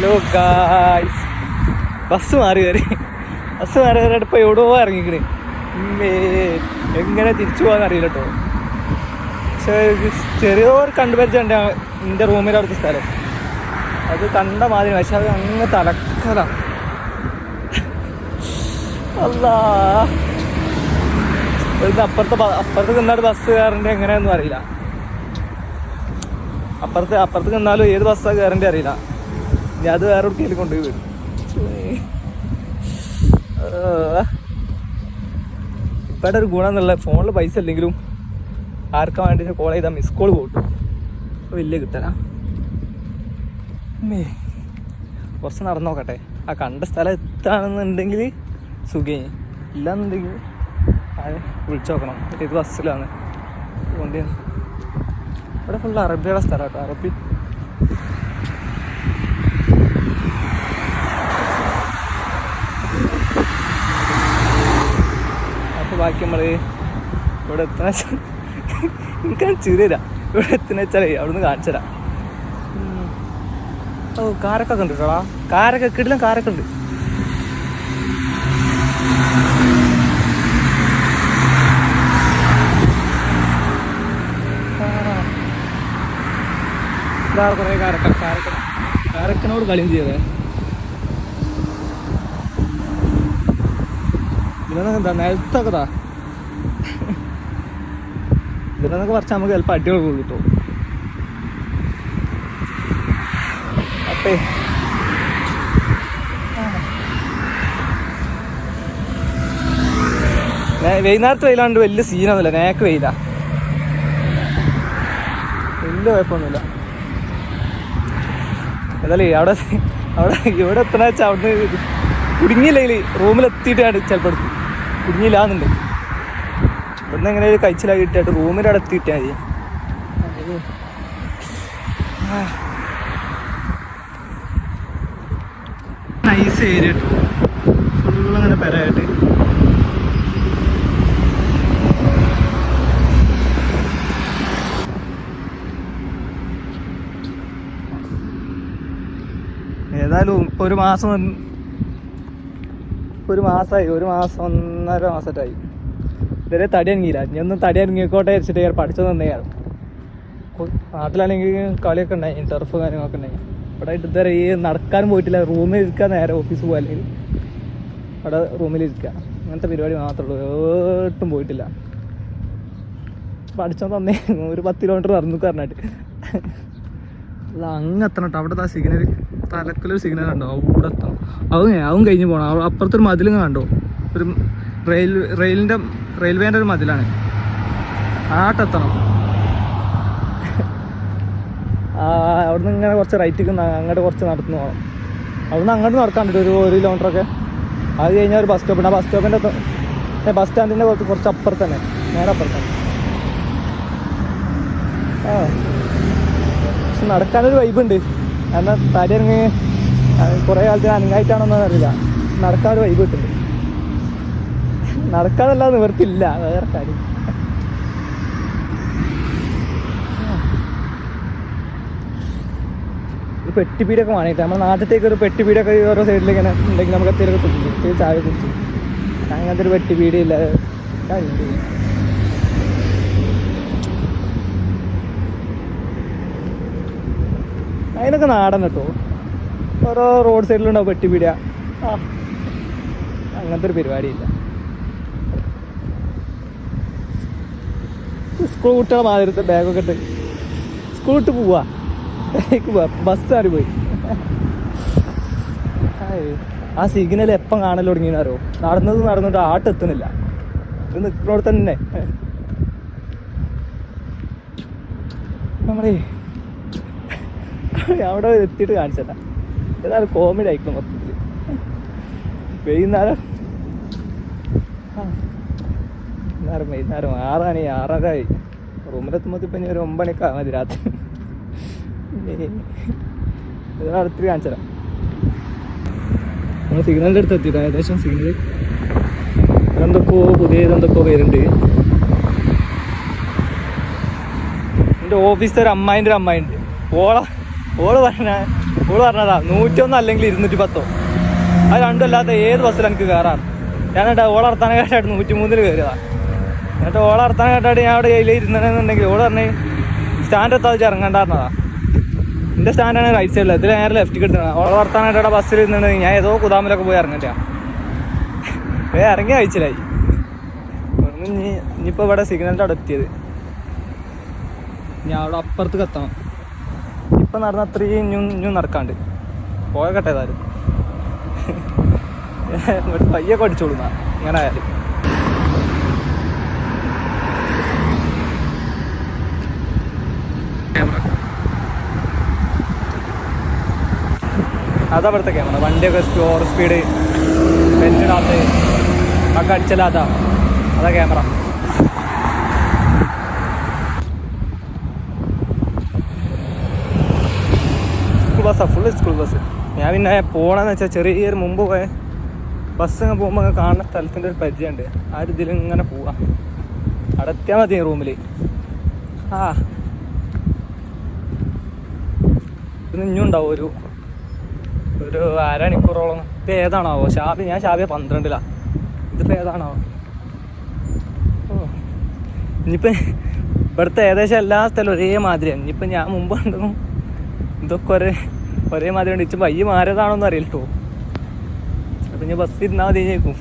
Hello guys, bus മാറി കയറിയിട്ട് ഇപ്പോൾ എവിടെയോ ഇറങ്ങിക്കണേ. എങ്ങനെ തിരിച്ചു പോകാൻ അറിയില്ല കേട്ടോ. പക്ഷേ ചെറിയൊരു കണ്ടുപരിച്ചുണ്ട് എൻ്റെ റൂമിൻ്റെ അടുത്ത സ്ഥലം. അത് കണ്ട മാതിരി, പക്ഷെ അത് അങ്ങ് തലക്കല. അല്ലാ, അപ്പുറത്ത് നിന്നാട് ബസ് കയറേണ്ടത് എങ്ങനെയാണെന്നും അറിയില്ല. അപ്പുറത്ത് നിന്നാലും ഏത് ബസ്സാണ് കയറേണ്ടത് അറിയില്ല. ഇനി അത് വേറെ എവിടേക്കെങ്കിലും കൊണ്ടുപോയി വരും. ഇപ്പോഴത്തെ ഒരു ഗുണം എന്നുള്ള ഫോണിൽ പൈസ ഇല്ലെങ്കിലും ആർക്കാ വേണ്ടി കോൾ ചെയ്താൽ മിസ് കോൾ പോട്ടും. വലിയ കിട്ടല. കുറച്ച് നടന്നു നോക്കട്ടെ. ആ കണ്ട സ്ഥലം എത്താണെന്നുണ്ടെങ്കിൽ സുഖേ, ഇല്ലാന്നുണ്ടെങ്കിൽ അത് വിളിച്ചു നോക്കണം. ഇത് ബസ്സിലാണ് കൊണ്ട്. ഇവിടെ ഫുള്ള് അറബിയുടെ സ്ഥലം കേട്ടോ. അറബി അപ്പോൾ ബാക്കി നമ്മൾ ഇവിടെ എത്തുന്ന എനിക്ക് ചെറിയ ഇവിടെ എത്തുന്ന വെച്ചാലേ അവിടുന്ന് കാണിച്ചു തരാം. ഓ, കാരൊക്കെ ഉണ്ട് കേട്ടോ. കാരൊക്കെ കിടിലും കാരൊക്കെ ഉണ്ട്. കുറേ കാരക്കനോട് കളിയും ചെയ്തേ. ഇതിനൊക്കെ എന്താ നിലത്തൊക്കെതാ. ഇതിനൊക്കെ കുറച്ച് നമുക്ക് ചിലപ്പോൾ അടികൾ കൊള്ളൂട്ടോ. അപ്പേ വൈകുന്നേരത്ത് വെയിലാണ്ട് വലിയ സീനൊന്നുമില്ല. നേക്ക് വെയിലാ, വലിയ കുഴപ്പമൊന്നുമില്ല. ഏതായാലും ഇവിടെ എത്തണ വെച്ചാൽ അവിടുന്ന് കുടുങ്ങിയില്ലെങ്കിൽ റൂമിലെത്തിയിട്ടാണ് ചിലപ്പോൾ എടുക്കും. കുടുങ്ങിയില്ലാന്നുണ്ട്. ഇവിടുന്ന് എങ്ങനെ ഒരു കഴിച്ചിലാക്കി കിട്ടിയിട്ട് റൂമിൻ്റെ അവിടെ എത്തിയിട്ടാൽ മതി. നൈസ് ഏരിയ കേട്ടോ. ഫുള്ളങ്ങനെ പെരായിട്ട്. ഏതായാലും ഇപ്പോൾ ഒരു മാസം 1.5 മാസമായിട്ടായി. ഇതുവരെ തടി അനങ്ങിയില്ല. ഇനി ഒന്നും തടി അനങ്ങിക്കോട്ടെ വെച്ചിട്ട് പഠിച്ചു തന്നെയാണ്. നാട്ടിലാണെങ്കിൽ കളിയൊക്കെ ഉണ്ടായി, ടർഫ് കാര്യങ്ങളൊക്കെ ഉണ്ടായി. ഇവിടെ ഇതുവരെ നടക്കാനും പോയിട്ടില്ല. റൂമിൽ ഇരിക്കുക, നേരെ ഓഫീസ് പോകുക, അല്ലെങ്കിൽ അവിടെ റൂമിലിരിക്കുക, അങ്ങനത്തെ പരിപാടി മാത്രമേ ഉള്ളൂ. ഏട്ടും പോയിട്ടില്ല. പഠിച്ചോ തന്നെ ഒരു 10 കിലോമീറ്റർ നടന്നു പറഞ്ഞിട്ട്. അല്ല, അങ്ങ് എത്തണം കേട്ടോ. അവിടുത്തെ ആ സിഗ്നൽ, തലക്കലൊരു സിഗ്നൽ കണ്ടോ, അവിടെ എത്തണം. അതും കഴിഞ്ഞ് പോകണം. അപ്പുറത്തൊരു മതിലും കണ്ടോ, ഒരു റെയിൽവേൻ്റെ ഒരു മതിലാണ്. ആട്ടെത്തണം. അവിടുന്ന് ഇങ്ങനെ കുറച്ച് റൈറ്റിക്ക് അങ്ങോട്ട് കുറച്ച് നടന്നു പോകണം. അവിടുന്ന് അങ്ങോട്ട് നടക്കാണ്ടിട്ട് ഒരു കിലോമീറ്ററൊക്കെ. അത് കഴിഞ്ഞാൽ ഒരു ബസ് സ്റ്റോപ്പുണ്ട്. ആ ബസ് സ്റ്റാൻഡിൻ്റെ കുറച്ച് അപ്പുറത്ത് തന്നെ, നേരെ അപ്പുറത്താണ്. പക്ഷെ നടക്കാനൊരു വൈബുണ്ട്. എന്നാൽ തടി ഇറങ്ങി കുറേ കാലത്തിന് അനങ്ങായിട്ടാണോന്നും അറിയില്ല. നടക്കാനൊരു വൈബ് കിട്ടുന്നുണ്ട്. നടക്കാനല്ല നിവർത്തില്ല, വേറെ കാര്യം. ഒരു പെട്ടിപ്പീടൊക്കെ വാങ്ങിയിട്ട് നമ്മുടെ നാട്ടിലേക്ക് ഒരു പെട്ടിപ്പീടൊക്കെ ഓരോ സൈഡിൽ ഇങ്ങനെ ഉണ്ടെങ്കിൽ നമുക്ക് എന്തെങ്കിലുമൊക്കെ തിരിച്ച് ചായ കുടിച്ചു. അങ്ങനത്തെ ഒരു പെട്ടിപ്പീടിയില്ല. അതിനൊക്കെ നാടൻ കേട്ടോ. ഓരോ റോഡ് സൈഡിലുണ്ടാവും പെട്ടിപ്പീടിയ. അങ്ങനത്തെ ഒരു പരിപാടിയില്ല. സ്കൂൾ കുട്ടികളെ മാതിരത്തെ ബാഗൊക്കെ ഇട്ട് സ്കൂൾ വിട്ട് പോവാ. ബസ് ആര് പോയി. ആ സിഗ്നൽ എപ്പം കാണൽ തുടങ്ങിയെന്നറിയോ? നടന്നിട്ട് ആട്ടെത്തുന്നില്ല. ഇത് നിൽക്കുന്നോടെ തന്നെ നമ്മളേ അവിടെ എത്തിയിട്ട് കാണിച്ചല്ല. ഏതായാലും കോമഡി ആയിക്കണം മൊത്തത്തിൽ. വൈകുന്നേരം 6 6:30 ആയി. റൂമിലെത്തുമ്പോൾ ഇപ്പം ഇനി ഒരു 9 മണിയൊക്കെ മതി രാത്രി. അടുത്ത് കാണിച്ചരാം. നമ്മൾ സിഗ്നലിൻ്റെ അടുത്ത് എത്തിയിട്ട് ഏകദേശം സിഗ്നൽ പുതിയതെന്തൊക്കെയോ പേരുണ്ട്. എൻ്റെ ഓഫീസിൽ ഒരു അമ്മായിൻ്റെ ഉണ്ട്. ഓള് പറഞ്ഞ ഓള് പറഞ്ഞതാ 101 അല്ലെങ്കിൽ 210. അത് രണ്ടും അല്ലാത്ത ഏത് ബസ്സിൽ എനിക്ക് കയറാം. ഞാനിട്ട് ഓളർത്താൻ കേട്ടായിട്ട് 103 കയറിയതാണ്. എന്നിട്ട് ഓളർത്താൻ കേട്ടായിട്ട് ഞാൻ അവിടെ കയ്യിൽ ഇരുന്നെന്നുണ്ടെങ്കിൽ ഓള് പറഞ്ഞ് സ്റ്റാൻഡ് എത്താതെ ഇറങ്ങണ്ടായിരുന്നതാ. എൻ്റെ സ്റ്റാൻഡാണ് റൈറ്റ് സൈഡിൽ, ഇതിൽ നേരെ ലെഫ്റ്റിൽ എടുത്തത്. ഓളെ വർത്താനായിട്ട് ബസ്സിൽ ഇരുന്നുണ്ടെങ്കിൽ ഞാൻ ഏതോ കുതാമിലൊക്കെ പോയി ഇറങ്ങട്ടെ. ഇറങ്ങി കഴിച്ചില്ലായി. ഇനിയിപ്പോൾ ഇവിടെ സിഗ്നലിൻ്റെ അവിടെ എത്തിയത്. ഞാൻ അവിടെ അപ്പുറത്ത് എത്തണം. ഇപ്പം നടന്ന അത്രയും ഇഞ്ഞും നടക്കാണ്ട് പോയക്കട്ടെ ഏതായാലും. പയ്യൊക്കെ അടിച്ചോളുന്ന ഇങ്ങനെ ആയാലും. അതാ ഇവിടുത്തെ ക്യാമറ. വണ്ടിയൊക്കെ ഓവർ സ്പീഡ് ബെഞ്ചിനകത്ത് ഒക്കെ അടിച്ചല്ല. അതാ ക്യാമറ. സ്കൂൾ ബസ്സാണ്, ഫുള്ള് സ്കൂൾ ബസ്. ഞാൻ പിന്നെ പോകണമെന്ന് വെച്ചാൽ ചെറിയൊരു മുമ്പ് പോയ ബസ് ഇങ്ങനെ പോകുമ്പോൾ കാണുന്ന സ്ഥലത്തിൻ്റെ ഒരു പരിചയമുണ്ട്. ആ ഒരു ഇതിൽ ഇങ്ങനെ പോവാം. അവിടെ എത്തിയാൽ മതി റൂമിൽ. പിന്നെ ഇനിയും ഉണ്ടാവും ഒരു അരമണിക്കൂറോളം. ഇത് ഏതാണാവോ? ഞാൻ ഷാബിയ 12-ലാണ്. ഇതിപ്പോൾ ഏതാണാവോ? ഇനിയിപ്പോൾ ഇവിടുത്തെ ഏകദേശം എല്ലാ സ്ഥലവും ഒരേ മാതിരിയാണ്. ഇനിയിപ്പോൾ ഞാൻ മുമ്പ് ഉണ്ടെന്നും ഇതൊക്കെ ഒരേ മാതിരി ഉണ്ട്. ഇച്ച് വയ്യ മാറിയതാണോന്ന് അറിയില്ലോ. അപ്പം ഞാൻ ബസ് ഇരുന്നാൽ മതി ചോദിക്കും.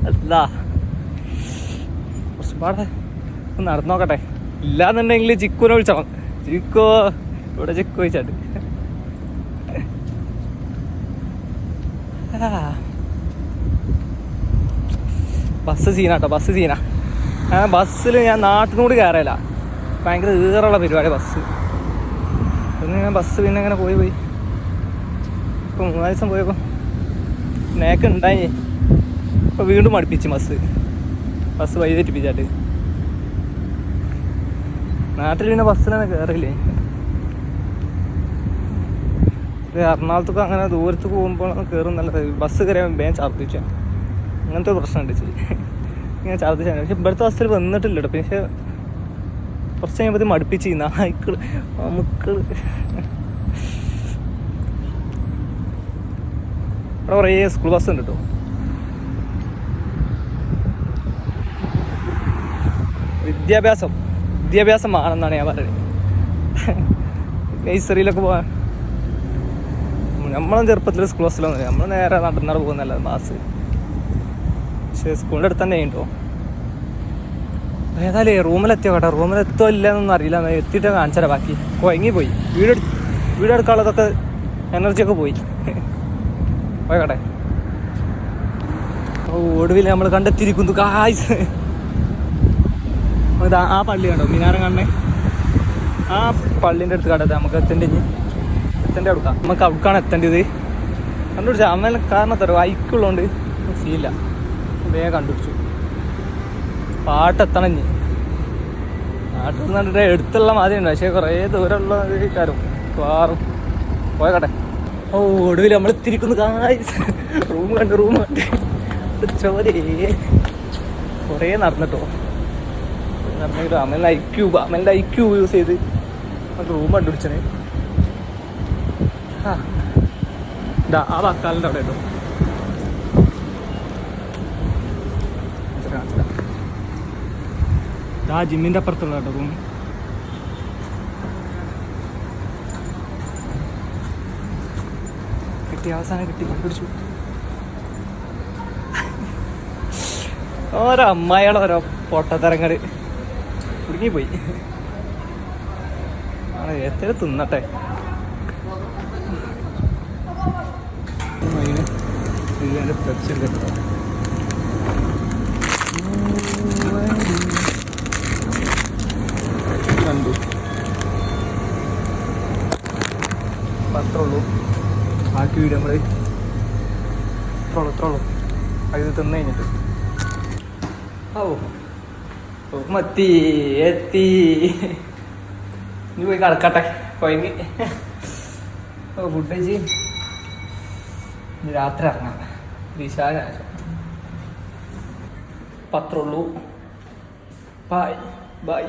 അല്ല കുറച്ചുപാടെ നടന്നു നോക്കട്ടെ. ഇല്ലാന്നുണ്ടെങ്കിൽ ചിക്കുനെ വിളിച്ചോളാം. ചിക്കോ ഇവിടെ ചിക്കു ചോദിച്ചാട്ട്. ബസ് സീനാട്ടോ, ബസ് സീനാ. ബസ്സിൽ ഞാൻ നാട്ടിനോട് കയറില്ല. ഭയങ്കര ഈറുള്ള പരിപാടി ബസ്. പിന്നെ ഞാൻ ബസ് പിന്നെ ഇങ്ങനെ പോയി ഇപ്പം 3 ദിവസം പോയപ്പോൾ നേക്ക് ഉണ്ടായി. ഇപ്പോൾ വീണ്ടും മടുപ്പിച്ച് ബസ് വഴി തെറ്റിപ്പിച്ചാട്ട്. നാട്ടിൽ പിന്നെ ബസ്സിലൊന്നും കയറില്ലേ. എറണാകുളത്തൊക്കെ അങ്ങനെ ദൂരത്ത് പോകുമ്പോൾ കയറും. നല്ല ബസ് കയറിയാൽ വേഗം ഛർദ്ദിച്ച അങ്ങനത്തെ ഒരു പ്രശ്നമുണ്ട്. ഇങ്ങനെ ഛർദ്ദിച്ചാൽ. പക്ഷെ ഇവിടുത്തെ ബസ്സിൽ വന്നിട്ടില്ല കേട്ടോ. പക്ഷെ കുറച്ച് കഴിയുമ്പോൾ മടുപ്പിച്ച് നായ്ക്കൾ മക്കൾ. ഇവിടെ കുറേ സ്കൂൾ ബസ് ഉണ്ട് കേട്ടോ. വിദ്യാഭ്യാസം ആണെന്നാണ് ഞാൻ പറയുന്നത്. നഴ്സറിയിലൊക്കെ പോകാൻ നമ്മളും ചെറുപ്പത്തിൽ സ്കൂൾ ബസ്സിലൊന്നും നമ്മൾ നേരെ നടന്നാറ് പോകുന്നല്ല ബസ്. പക്ഷേ സ്കൂളിൻ്റെ അടുത്ത് തന്നെ ഉണ്ടോ. ഏതായാലും റൂമിലെത്തിയോ കേട്ടോ. റൂമിലെത്തോ ഇല്ലയെന്നൊന്നും അറിയില്ല. എത്തിയിട്ട് കാണിച്ചാൽ ബാക്കി കുഴങ്ങിപ്പോയി. വീട് എടുക്കാനുള്ളതൊക്കെ എനർജിയൊക്കെ പോയി പോയക്കട്ടെ. ഒടുവിൽ നമ്മൾ കണ്ടെത്തിയിരിക്കുന്നു കായ്സ്. ആ പള്ളി കണ്ടോ, മിനാരം കാണണേ. ആ പള്ളീൻ്റെ അടുത്ത് കണ്ടത് നമുക്ക് എത്തേണ്ട അടുക്കാം. നമുക്ക് അവിടേക്കാണ് എത്തേണ്ടത്. കണ്ടുപിടിച്ച അമ്മ കാരണം തരും ഐക്കുള്ളതുകൊണ്ട് സീല്ല. വേഗം കണ്ടുപിടിച്ചു. പാട്ടെത്തണം. നാട്ടിൽ കണ്ടിട്ട് എടുത്തുള്ള മാതിരി ഉണ്ട്. പക്ഷേ കുറേ ദൂരമുള്ള കാര്യം കാറും പോയക്കട്ടെ. ഒടുവിൽ നമ്മൾ തിരിക്കുന്നു കായ്സ്. റൂം കണ്ട് ചോരേ കുറേ നടന്നിട്ടോ. നടന്നെങ്കിലും അമ്മേൻ്റെ ഐക്യൂ യൂസ് ചെയ്ത് നമുക്ക് റൂം കണ്ടുപിടിച്ചത്. ആ വക്കാലിൻ്റെ അവിടെ കേട്ടോ. ആ ജിമ്മിൻ്റെ അപ്പുറത്തുള്ള കേട്ടോ റൂം. അവസാനം കിട്ടി, കണ്ടുപിടിച്ചു. ഓരോ അമ്മായികളെ ഓരോ പൊട്ടത്തരങ്ങള് കുടുങ്ങിപ്പോയി. എത്ര തിന്നട്ടെ. കണ്ടു അത്രയുള്ളൂ. ബാക്കി വീട് നമ്മൾ ഇത്രയുള്ളൂ അത് തിന്നു കഴിഞ്ഞിട്ട്. എത്തി ഇനി പോയി കിടക്കട്ടെ. കൊയങ്ങി ഫുഡ് കഴിച്ച് രാത്രി ഇറങ്ങാം. വിശാലാശം പത്രമുള്ളൂ. ബൈ.